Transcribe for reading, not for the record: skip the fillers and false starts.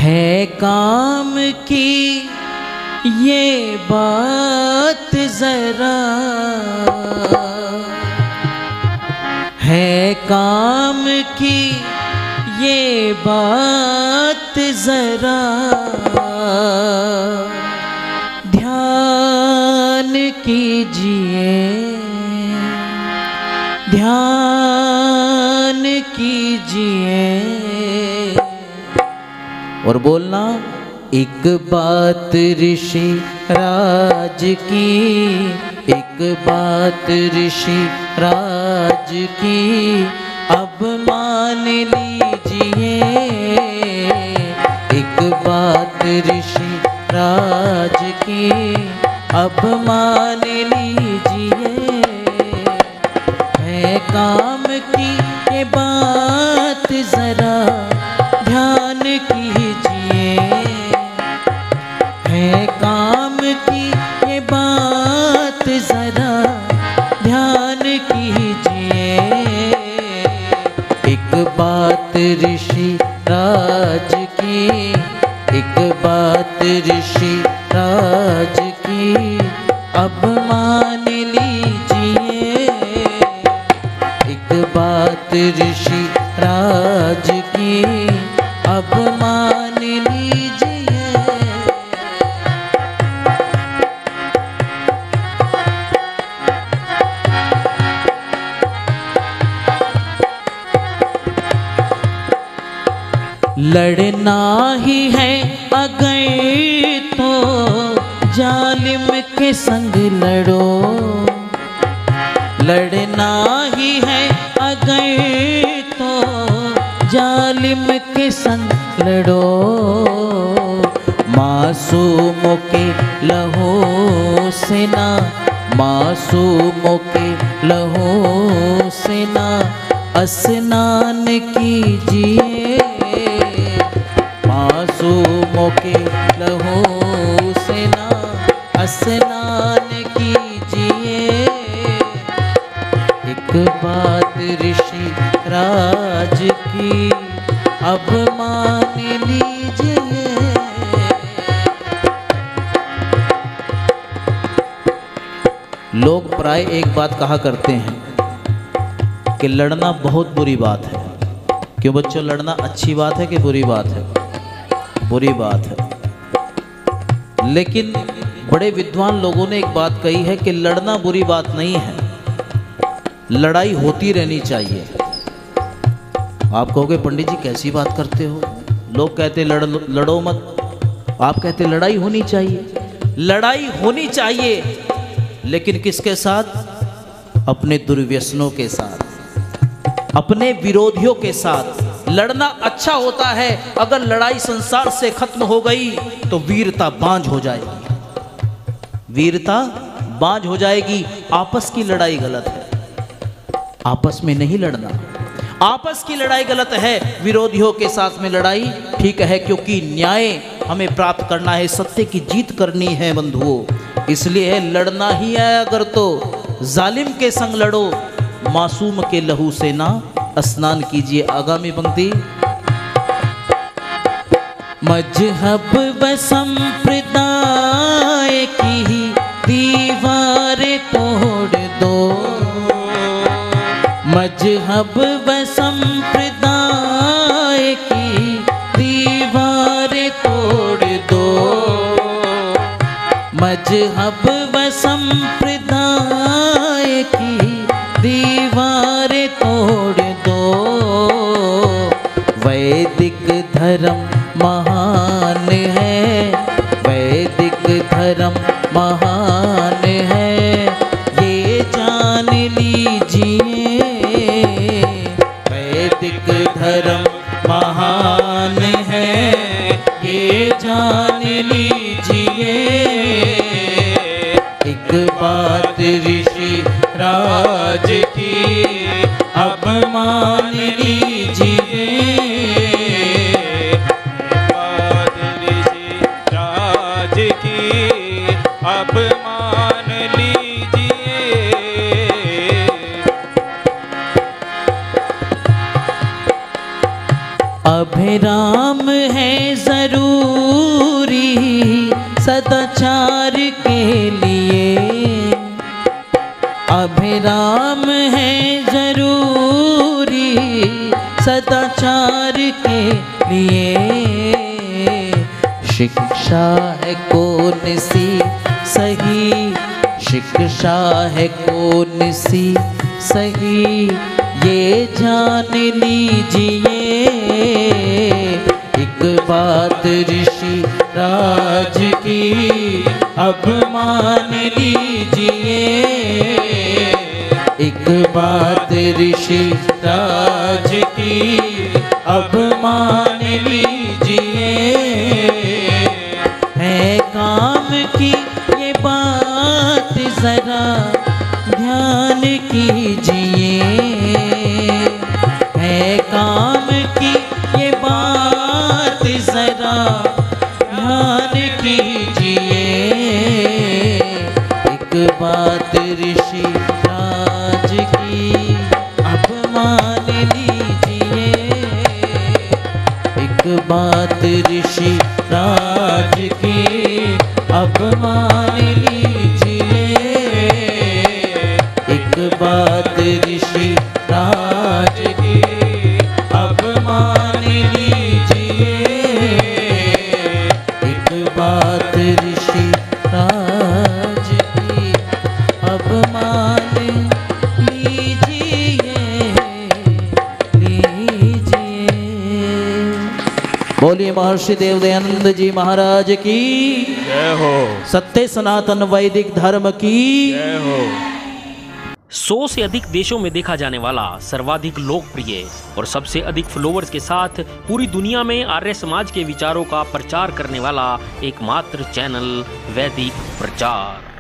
है काम की ये बात जरा, है काम की ये बात जरा, ध्यान कीजिए, ध्यान कीजिए। और बोलना, एक बात ऋषि राज की, एक बात ऋषि राज की, अब मान लीजिए। एक बात ऋषि राज की, अब मान लीजिए। है काम की ये बात जरा, ध्यान कीजिए। है काम की ये बात जरा, ध्यान कीजिए। एक बात ऋषि राज की, एक बात ऋषि राज की, अब मान लीजिए। एक बात ऋषि राज की, अब मान लीजिए। लड़ना ही है अगर तो जालिम के संग लड़ो, लड़ना ही है अगर तो जालिम के संग लड़ो। मासूमों के लहू से ना, मासूमों के लहू से ना स्नान कीजिए। मासूमों के लहू से ना स्नान कीजिए। एक बात ऋषि राज की, अब मान लीजिए। लोग प्राय एक बात कहा करते हैं कि लड़ना बहुत बुरी बात है। क्यों बच्चों, लड़ना अच्छी बात है कि बुरी बात है? बुरी बात है। लेकिन बड़े विद्वान लोगों ने एक बात कही है कि लड़ना बुरी बात नहीं है, लड़ाई होती रहनी चाहिए। आप कहोगे पंडित जी कैसी बात करते हो, लोग कहते लड़ो मत, आप कहते लड़ाई होनी चाहिए। लड़ाई होनी चाहिए, लेकिन किसके साथ? अपने दुर्व्यसनों के साथ, अपने विरोधियों के साथ। लड़ना अच्छा होता है। अगर लड़ाई संसार से खत्म हो गई तो वीरता बांझ हो जाएगी, वीरता बांझ हो जाएगी। आपस की लड़ाई गलत है, आपस में नहीं लड़ना। आपस की लड़ाई गलत है, विरोधियों के साथ में लड़ाई ठीक है, क्योंकि न्याय हमें प्राप्त करना है, सत्य की जीत करनी है बंधुओं। इसलिए है लड़ना ही है अगर तो जालिम के संग लड़ो, मासूम के लहू से ना स्नान कीजिए। आगामी पंक्ति, मजहब व संप्रदाय की दीवारें तोड़ दो, मजहब व संप्रदाय की दीवारें तोड़ दो, मजहब व संप्रदाय की दीवारें तोड़ दो। वैदिक धर्म महान है, वैदिक धर्म महान है, ये जान लीजिए। वैदिक धर्म महान है, ये जान लीजिए। एक बात ऋषि राज की, अब मान लीजिए। बात ऋषि राज की, अब मान लीजिए। अभिराम है जरूरी सदाचार के लिए, अभिराम है जरूरी सदाचार के लिए। शिक्षा है कौन सी सही, शिक्षा है कौन सी सही, ये जान लीजिए। एक बात ऋषि राज की अब मान लीजिए, एक बात ऋषि राज की अब मान लीजिए। है काम की ये बात जरा ध्यान कीजिए, है काम की ये बात जरा ध्यान कीजिए। एक बात ऋषि राज की अब मान लीजिए, एक बात ऋषि राज की अब मान लीजिए, एक बात ऋषि राज की अब मान लीजिए, एक बात ऋषि राज की अब मान लीजिए, लीजिए। बोलिए महर्षि देव दयानंद जी महाराज की जय हो। सत्य सनातन वैदिक धर्म की जय हो। 100 से अधिक देशों में देखा जाने वाला सर्वाधिक लोकप्रिय और सबसे अधिक फॉलोअर्स के साथ पूरी दुनिया में आर्य समाज के विचारों का प्रचार करने वाला एकमात्र चैनल वैदिक प्रचार।